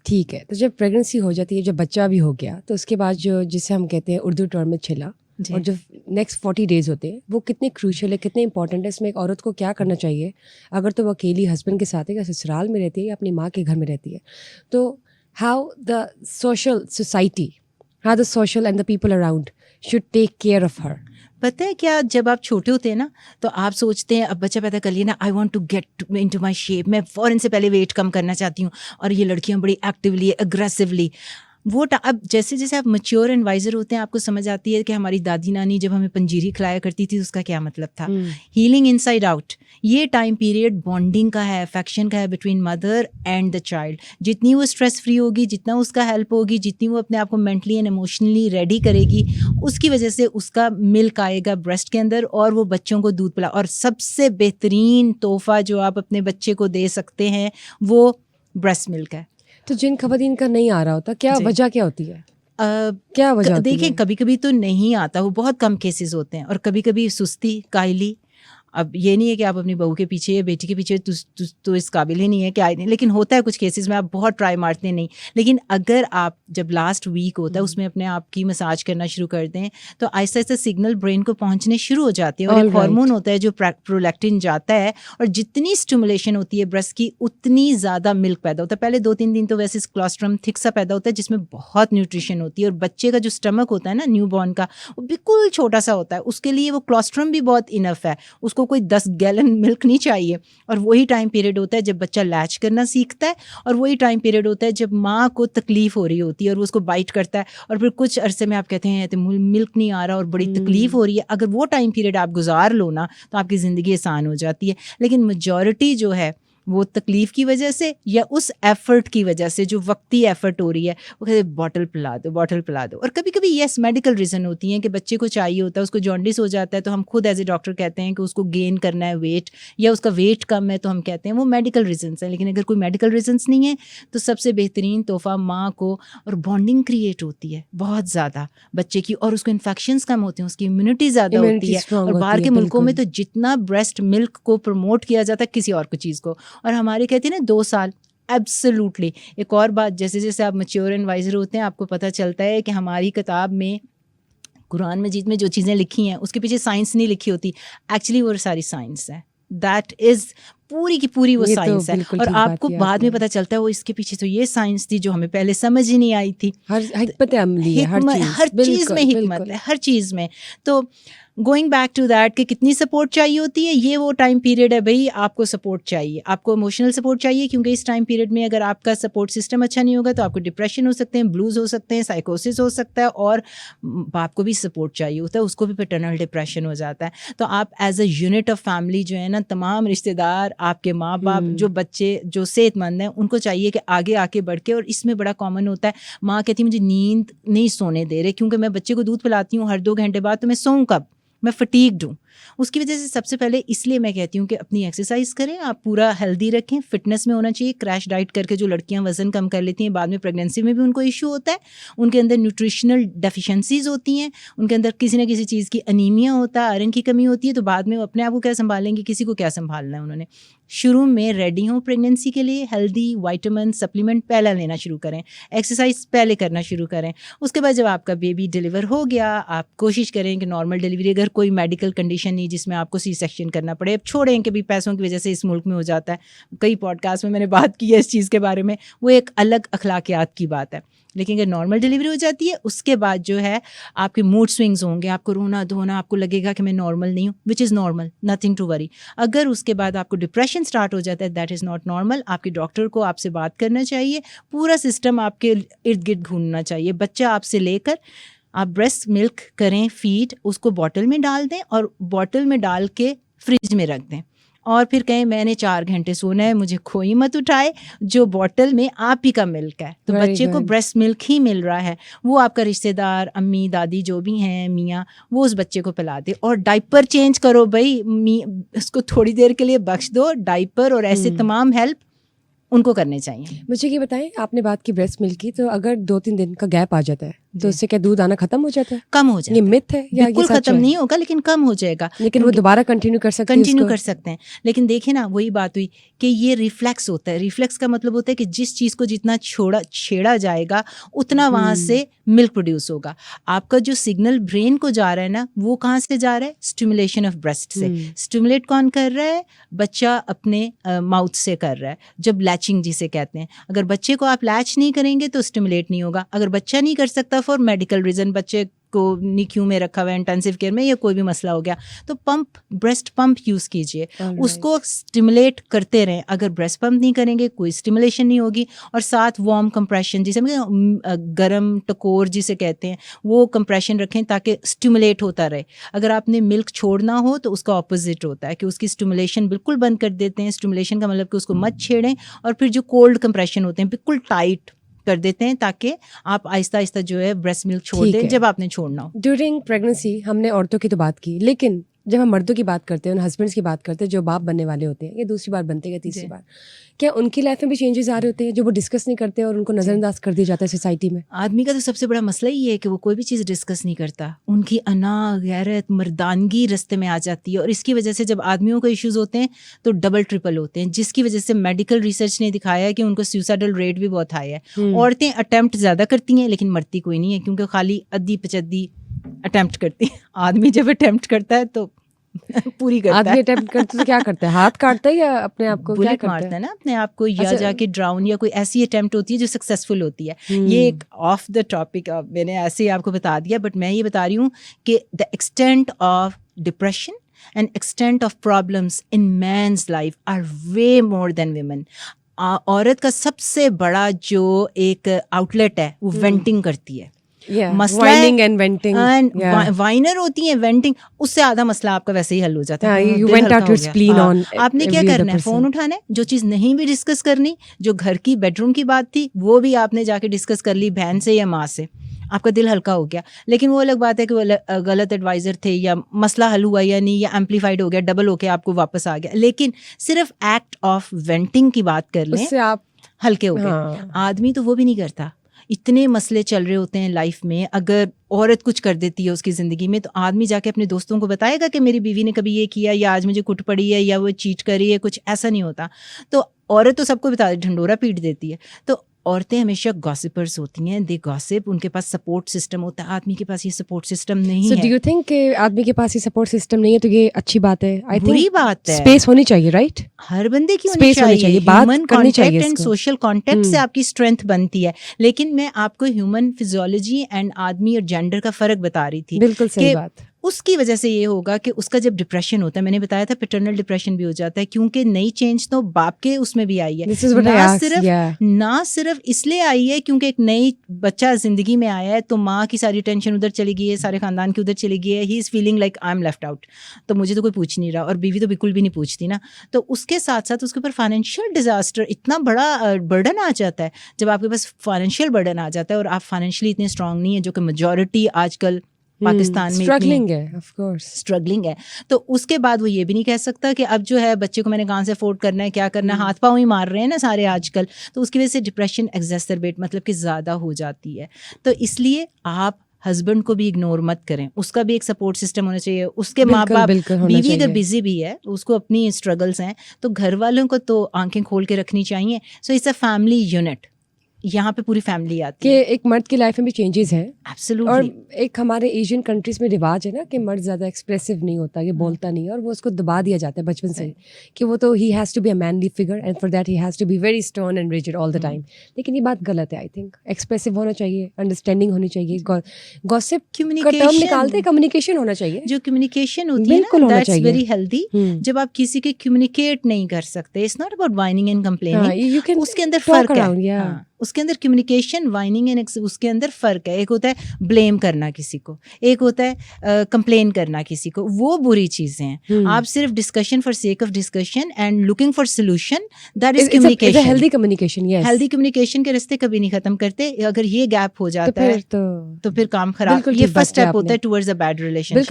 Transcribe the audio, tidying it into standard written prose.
ٹھیک ہے. تو جب پریگننسی ہو جاتی ہے, جب بچہ بھی ہو گیا, تو اس کے بعد جو جسے ہم کہتے ہیں اردو ٹرم میں چھلا, اور جو نیکسٹ 40 days ہوتے ہیں وہ کتنے کروشل ہے, کتنے امپورٹنٹ ہے. اس میں ایک عورت کو کیا کرنا چاہیے اگر تو وہ اکیلی ہسبینڈ کے ساتھ ہے یا سسرال میں رہتی ہے یا اپنی ماں کے گھر میں رہتی ہے. تو how the society, how the social and the people around should take care of her. پتہ ہے کیا, جب آپ چھوٹے ہوتے ہیں نا تو آپ سوچتے ہیں اب بچہ پیدا کر لیا نا, I want to get into my shape, میں فوراً سے پہلے ویٹ کم کرنا چاہتی ہوں. اور یہ لڑکیاں بڑی ایکٹیولی اگریسولی وہ اب جیسے جیسے آپ میچیور اینڈ وائزر ہوتے ہیں آپ کو سمجھ آتی ہے کہ ہماری دادی نانی جب ہمیں پنجیری کھلایا کرتی تھی اس کا کیا مطلب تھا. ہیلنگ ان سائڈ آؤٹ, یہ ٹائم پیریڈ بانڈنگ کا ہے, افیکشن کا ہے between mother and the child. جتنی وہ اسٹریس فری ہوگی, جتنا اس کا ہیلپ ہوگی, جتنی وہ اپنے آپ کو مینٹلی اینڈ ایموشنلی ریڈی کرے گی, اس کی وجہ سے اس کا ملک آئے گا بریسٹ کے اندر اور وہ بچوں کو دودھ پلا. اور سب سے بہترین تحفہ جو آپ اپنے بچے کو دے سکتے ہیں وہ بریسٹ ملک ہے. تو جن خواتین کا نہیں آ رہا ہوتا, کیا وجہ کیا ہوتی ہے؟ کیا وجہ ہوتی ہے؟ دیکھیں کبھی کبھی تو نہیں آتا, وہ بہت کم کیسز ہوتے ہیں, اور کبھی کبھی سستی, کائلی. اب یہ نہیں ہے کہ آپ اپنی بہو کے پیچھے یا بیٹی کے پیچھے تو اس قابل ہی نہیں ہے کہ آئے نہیں, لیکن ہوتا ہے کچھ کیسز میں آپ بہت ٹرائی مارتے نہیں. لیکن اگر آپ جب لاسٹ ویک ہوتا ہے اس میں اپنے آپ کی مساج کرنا شروع کر دیں تو آہستہ آہستہ سگنل برین کو پہنچنے شروع ہو جاتے ہیں. اور ایک ہارمون ہوتا ہے جو پرولیکٹن جاتا ہے, اور جتنی اسٹیمولیشن ہوتی ہے برسٹ کی اتنی زیادہ ملک پیدا ہوتا ہے. پہلے 2-3 دن تو ویسے کولسٹرم تھک سا پیدا ہوتا ہے جس میں بہت نیوٹریشن ہوتی ہے, اور بچے کا جو اسٹمک ہوتا ہے نا نیو بورن کا, وہ بالکل چھوٹا سا ہوتا ہے, اس کے لیے وہ کولسٹرم بھی بہت انف ہے, اس کو کوئی 10 گیلن ملک نہیں چاہیے. اور وہی ٹائم پیریڈ ہوتا ہے جب بچہ لیچ کرنا سیکھتا ہے, اور وہی ٹائم پیریڈ ہوتا ہے جب ماں کو تکلیف ہو رہی ہوتی ہے اور وہ اس کو بائٹ کرتا ہے, اور پھر کچھ عرصے میں آپ کہتے ہیں ملک نہیں آ رہا اور بڑی تکلیف ہو رہی ہے. اگر وہ ٹائم پیریڈ آپ گزار لو نا تو آپ کی زندگی آسان ہو جاتی ہے. لیکن میجورٹی جو ہے وہ تکلیف کی وجہ سے یا اس ایفرٹ کی وجہ سے جو وقتی ایفرٹ ہو رہی ہے, وہ کہتے ہیں باٹل پلا دو, باٹل پلا دو. اور کبھی کبھی یس میڈیکل ریزن ہوتی ہیں کہ بچے کو چاہیے ہوتا ہے, اس کو جانڈس ہو جاتا ہے, تو ہم خود ایز اے ڈاکٹر کہتے ہیں کہ اس کو گین کرنا ہے ویٹ, یا اس کا ویٹ کم ہے تو ہم کہتے ہیں وہ میڈیکل ریزنس ہیں. لیکن اگر کوئی میڈیکل ریزنس نہیں ہے تو سب سے بہترین تحفہ ماں کو, اور بانڈنگ کریٹ ہوتی ہے بہت زیادہ بچے کی, اور اس کو انفیکشنس کم ہوتے ہیں, اس کی امیونٹی زیادہ ہوتی ہے. اور باہر کے ملکوں میں تو جتنا بریسٹ ملک کو پروموٹ کیا جاتا ہے کسی اور کو چیز کو, اور ہمارے کہتے ہیں نا 2 سال ایبسلیوٹلی. ایک اور بات, جیسے جیسے آپ میچیور اینڈ وائزر ہوتے ہیں آپ کو پتہ چلتا ہے کہ ہماری کتاب میں قرآن مجید میں جو چیزیں لکھی ہیں اس کے پیچھے سائنس نہیں لکھی ہوتی, ایکچولی وہ ساری سائنس ہے. دیٹ از پوری کی پوری وہ سائنس ہے, اور آپ کو بعد میں پتہ چلتا ہے وہ اس کے پیچھے تو یہ سائنس تھی جو ہمیں پہلے سمجھ ہی نہیں آئی تھی. حکمت عملی ہے ہر چیز میں حکمت ہے, ہر چیز میں. تو گوئنگ بیک ٹو دیٹ کہ کتنی سپورٹ چاہیے ہوتی ہے, یہ وہ ٹائم پیریڈ ہے بھائی آپ کو سپورٹ چاہیے, آپ کو ایموشنل سپورٹ چاہیے, کیونکہ اس ٹائم پیریڈ میں اگر آپ کا سپورٹ سسٹم اچھا نہیں ہوگا تو آپ کو ڈپریشن ہو سکتے ہیں, بلوز ہو سکتے ہیں, سائیکوسس ہو سکتا ہے, اور باپ کو بھی سپورٹ چاہیے ہوتا ہے, اس کو بھی پیٹرنل ڈپریشن ہو جاتا ہے. تو آپ as a unit of family جو ہے نا, تمام رشتے دار, آپ کے ماں باپ, جو بچے جو صحت مند ہیں, ان کو چاہیے کہ آگے آ کے بڑھ کے. اور اس میں بڑا کامن ہوتا ہے, ماں کہتی ہے مجھے نیند نہیں سونے دے رہے کیونکہ میں بچے کو دودھ پلاتی ہوں ہر 2 گھنٹے بعد, تو میں سوؤں کب, میں فٹیگڈ ہوں. اس کی وجہ سے سب سے پہلے اس لیے میں کہتی ہوں کہ اپنی ایکسرسائز کریں, آپ پورا ہیلدی رکھیں, فٹنس میں ہونا چاہیے. کریش ڈائٹ کر کے جو لڑکیاں وزن کم کر لیتی ہیں بعد میں پریگنینسی میں بھی ان کو ایشو ہوتا ہے, ان کے اندر نیوٹریشنل ڈیفیشنسیز ہوتی ہیں, ان کے اندر کسی نہ کسی چیز کی انیمیا ہوتا ہے, آئرن کی کمی ہوتی ہے, تو بعد میں وہ اپنے آپ کو کیا سنبھالیں گے, کسی کو کیا سنبھالنا ہے. انہوں نے شروع میں ریڈی ہوں پریگنینسی کے لیے, ہیلدی وائٹامن سپلیمنٹ پہلے لینا شروع کریں, ایکسرسائز پہلے کرنا شروع کریں. اس کے بعد جب آپ کا بیبی ڈیلیور ہو گیا, آپ کوشش کریں کہ نارمل ڈیلیوری, اگر کوئی میڈیکل کنڈیشن نہیں جس میں آپ کو سی سیکشن کرنا پڑے. اب چھوڑیں کہ بھی پیسوں کی وجہ سے اس ملک میں ہو جاتا ہے, کئی پوڈ کاسٹ میں نے بات کی ہے اس چیز کے بارے میں, وہ ایک الگ اخلاقیات کی بات ہے. لیکن اگر نارمل ڈیلیوری ہو جاتی ہے اس کے بعد جو ہے آپ کے موڈ سوئنگز ہوں گے, آپ کو رونا دھونا, آپ کو لگے گا کہ میں نارمل نہیں ہوں, which is normal, nothing to worry. اگر اس کے بعد آپ کو ڈپریشن اسٹارٹ ہو جاتا ہے, دیٹ از ناٹ نارمل. آپ کے ڈاکٹر کو آپ سے بات کرنا چاہیے, پورا سسٹم آپ کے ارد گرد گھومنا چاہیے. بچہ آپ سے لے کر آپ بریسٹ ملک کریں فیڈ, اس کو بوٹل میں ڈال دیں, اور بوٹل میں ڈال کے فریج میں رکھ دیں, اور پھر کہیں میں نے 4 گھنٹے سونا ہے, مجھے کوئی مت اٹھائے. جو بوٹل میں آپ ہی کا ملک ہے, تو بچے کو بریسٹ ملک ہی مل رہا ہے, وہ آپ کا رشتہ دار, امی دادی جو بھی ہیں, میاں, وہ اس بچے کو پلا دے. اور ڈائپر چینج کرو بھائی, اس کو تھوڑی دیر کے لیے بخش دو, ڈائپر اور ایسے تمام ہیلپ ان کو کرنے چاہیے. مجھے یہ بتائیں, آپ نے بات کی بریسٹ ملک کی, تو اگر 2-3 دن کا گیپ آ جاتا ہے تو اس سے کیا دودھ آنا ختم ہو جاتا ہے؟ کم ہو جاتا یہ ہے، مت ہے یا بالکل ختم نہیں ہوگا لیکن کم ہو جائے گا، لیکن وہ دوبارہ کنٹینیو کر سکتے ہیں، کنٹینیو کر سکتے ہیں. لیکن دیکھیں نا وہی بات ہوئی کہ یہ ریفلیکس ہوتا ہے. ریفلیکس کا مطلب ہوتا ہے کہ جس چیز کو جتنا چھیڑا جائے گا اتنا وہاں سے ملک پروڈیوس ہوگا. آپ کا جو سگنل برین کو جا رہا ہے نا وہ کہاں سے جا رہا ہے؟ اسٹیمولیشن آف بریسٹ سے. اسٹیمولیٹ کون کر رہا ہے؟ بچہ اپنے ماؤتھ سے کر رہا ہے، جب لیچنگ جسے کہتے ہیں. اگر بچے کو آپ لیچ نہیں کریں گے تو اسٹیمولیٹ نہیں ہوگا. اگر بچہ نہیں کر سکتا فار میڈیکل ریزن، بچے کو نیکیو میں رکھا ہوا ہے انٹینسیو کیئر میں یا کوئی بھی مسئلہ ہو گیا، تو پمپ، بریسٹ پمپ یوز کیجیے، اس کو اسٹیمولیٹ کرتے رہیں. اگر بریسٹ پمپ نہیں کریں گے کوئی اسٹیمولیشن نہیں ہوگی. اور ساتھ وارم کمپریشن جسے گرم ٹکور جسے کہتے ہیں وہ کمپریشن رکھیں تاکہ اسٹیمولیٹ ہوتا رہے. اگر آپ نے ملک چھوڑنا ہو تو اس کا اپوزٹ ہوتا ہے کہ اس کی اسٹیمولیشن بالکل بند کر دیتے ہیں. اسٹیمولیشن کا مطلب کہ اس کو مت چھیڑیں، اور پھر جو کولڈ کمپریشن ہوتے ہیں بالکل ٹائٹ کر دیتے ہیں تاکہ آپ آہستہ آہستہ جو ہے بریسٹ ملک چھوڑ دیں جب آپ نے چھوڑنا ہو. ڈیورنگ پریگننسی ہم نے عورتوں کی تو بات کی، لیکن جب ہم مردوں کی بات کرتے ہیں، ان ہسبینڈس کی بات کرتے ہیں جو باپ بننے والے ہوتے ہیں، یا دوسری بار بنتے ہیں یا تیسری بار، کیا ان کی لائف میں بھی چینجز آ رہے ہوتے ہیں جو وہ ڈسکس نہیں کرتے اور ان کو نظر انداز کر دیا جاتا ہے سوسائٹی میں؟ آدمی کا تو سب سے بڑا مسئلہ یہ ہے کہ وہ کوئی بھی چیز ڈسکس نہیں کرتا. ان کی انا، غیرت، مردانگی رستے میں آ جاتی ہے، اور اس کی وجہ سے جب آدمیوں کو ایشوز ہوتے ہیں تو ڈبل ٹرپل ہوتے ہیں، جس کی وجہ سے میڈیکل ریسرچ نے دکھایا ہے کہ ان کو سیوسائڈل ریٹ بھی بہت ہائی ہے. عورتیں اٹیمپٹ زیادہ کرتی ہیں لیکن مرتی کوئی نہیں ہے، کیونکہ خالی ادھی پچدی اٹیمپٹ کرتی ہیں. آدمی جب اٹیمپٹ کرتا ہے تو پوری کرتا ہے. آدمی اٹیمپٹ کرتے تو کیا کرتا ہے؟ ہاتھ کاٹتا ہے یا اپنے آپ کو کیا بلٹ کرتا مارتا ہے ہے نا اپنے آپ کو، یا جا کے ڈراؤن، یا کوئی ایسی اٹیمپٹ ہوتی ہے جو سکسیزفل ہوتی ہے. یہ ایک آف دا ٹاپک میں نے ایسے ہی آپ کو بتا دیا، بٹ میں یہ بتا رہی ہوں کہ the extent of depression and extent of problems in men's life are way more than women. عورت کا سب سے بڑا جو ایک آؤٹ لیٹ ہے وہ وینٹنگ کرتی ہے. وائنر ہوتی ہیں، وینٹنگ، اس سے آدھا مسئلہ آپ کا ویسے ہی حل ہو جاتا ہے. آپ نے کیا کرنا ہے؟ فون اٹھانا ہے. جو چیز نہیں بھی ڈسکس کرنی، جو گھر کی بیڈ روم کی بات تھی وہ بھی آپ نے جا کے ڈسکس کر لی بہن سے یا ماں سے، آپ کا دل ہلکا ہو گیا. لیکن وہ الگ بات ہے کہ وہ غلط ایڈوائزر تھے، یا مسئلہ حل ہوا یا نہیں، یا ایمپلیفائڈ ہو گیا، ڈبل ہو کے آپ کو واپس آ گیا. لیکن صرف ایکٹ آف وینٹنگ کی بات کر لیں، آپ ہلکے ہو گئے. آدمی تو وہ بھی نہیں کرتا. اتنے مسئلے چل رہے ہوتے ہیں لائف میں، اگر عورت کچھ کر دیتی ہے اس کی زندگی میں تو آدمی جا کے اپنے دوستوں کو بتائے گا کہ میری بیوی نے کبھی یہ کیا، یا آج مجھے کٹ پڑی ہے، یا وہ چیٹ کری ہے. کچھ ایسا نہیں ہوتا. تو عورت تو سب کو بتا ڈھنڈورا پیٹ دیتی ہے. تو عورتیں ہمیشہ گاسپرز ہوتی ہیں، دے گاسپ، ان کے پاس سپورٹ سسٹم ہوتا ہے. آدمی کے پاس یہ سپورٹ سسٹم نہیں ہے. سو ڈو یو تھنک کہ آدمی کے پاس یہ سپورٹ سسٹم نہیں ہے تو یہ اچھی بات ہے؟ بری بات ہے. اسپیس ہونی چاہیے، رائٹ؟ ہر بندے کی ہونی چاہیے. Human contact and social contact سے آپ کی اسٹرینتھ بنتی ہے. لیکن میں آپ کو ہیومن فزیولوجی اینڈ آدمی اور جینڈر کا فرق بتا رہی تھی. بالکل صحیح بات. اس کی وجہ سے یہ ہوگا کہ اس کا جب ڈپریشن ہوتا ہے، میں نے بتایا تھا پیٹرنل ڈپریشن بھی ہو جاتا ہے، کیونکہ نئی چینج تو باپ کے اس میں بھی آئی ہے. نہ صرف اس لیے آئی ہے کیونکہ ایک نئی بچہ زندگی میں آیا ہے تو ماں کی ساری ٹینشن ادھر چلی گئی ہے، سارے خاندان کی ادھر چلی گئی ہے. He is feeling like I am left out. تو مجھے تو کوئی پوچھ نہیں رہا، اور بیوی تو بالکل بھی نہیں پوچھتی نا. تو اس کے ساتھ ساتھ اس کے اوپر فائنینشیل ڈیزاسٹر، اتنا بڑا برڈن آ جاتا ہے. جب آپ کے پاس فائنینشیل برڈن آ جاتا ہے اور آپ فائنینشیلی اتنے اسٹرانگ نہیں ہیں، جو کہ میجورٹی آج کل پاکستان میں اسٹرگلنگ ہے، تو اس کے بعد وہ یہ بھی نہیں کہہ سکتا کہ اب جو ہے بچے کو میں نے کہاں سے افورڈ کرنا ہے، کیا کرنا ہے. ہاتھ پاؤں ہی مار رہے ہیں نا سارے آج کل. تو اس کی وجہ سے ڈپریشن ایگزیسربیٹ، مطلب کہ زیادہ ہو جاتی ہے. تو اس لیے آپ ہسبینڈ کو بھی اگنور مت کریں، اس کا بھی ایک سپورٹ سسٹم ہونا چاہیے. اس کے ماں باپ، بیوی اگر بزی بھی ہے اس کو اپنی اسٹرگلس ہیں، تو گھر والوں کو تو آنکھیں کھول کے رکھنی چاہیے. So it's a family unit, یہاں پہ پوری فیملی آتی ہے. کہ ایک مرد کی لائف میں بھی چینجز ہیں. ایبسلیوٹلی. اور ایک ہمارے ایشین کنٹریز میں رواج ہے نا کہ مرد زیادہ ایکسپریسو نہیں ہوتا، یہ بولتا نہیں، اور وہ اس کو دبا دیا جاتا ہے بچپن سے کہ وہ تو ہی has to be a manly figure and for that he has to be very strong and rigid all the time. لیکن یہ بات غلط ہے. آئی تھنک ایکسپریسو ہونا چاہیے، انڈرسٹینڈنگ ہونی چاہیے. گوسپ کا ٹرم نکالتے کمیونیکیشن ہونا چاہیے. جو کمیونیکیشن ہوتی ہے نا، دیٹس ویری ہیلدی. جب آپ کسی کے کمیونیکیٹ نہیں کر سکتے، it's not about whining and complaining. اس کے اندر فرق ہے. اس کے اندر کمیونیکیشن، وائننگ اینڈ اس کے اندر فرق ہے. ایک ہوتا ہے بلیم کرنا کسی کو، ایک ہوتا ہے کمپلین کرنا کسی کو. وہ بری چیزیں ہیں. آپ صرف discussion for sake of discussion and looking for solution, that is communication. Healthy communication. Healthy communication کے راستے کبھی نہیں ختم کرتے. اگر یہ گیپ ہو جاتا ہے تو پھر کام خراب. یہ فرسٹ اسٹیپ ہوتا ہے ٹورڈز اے بیڈ ریلیشن.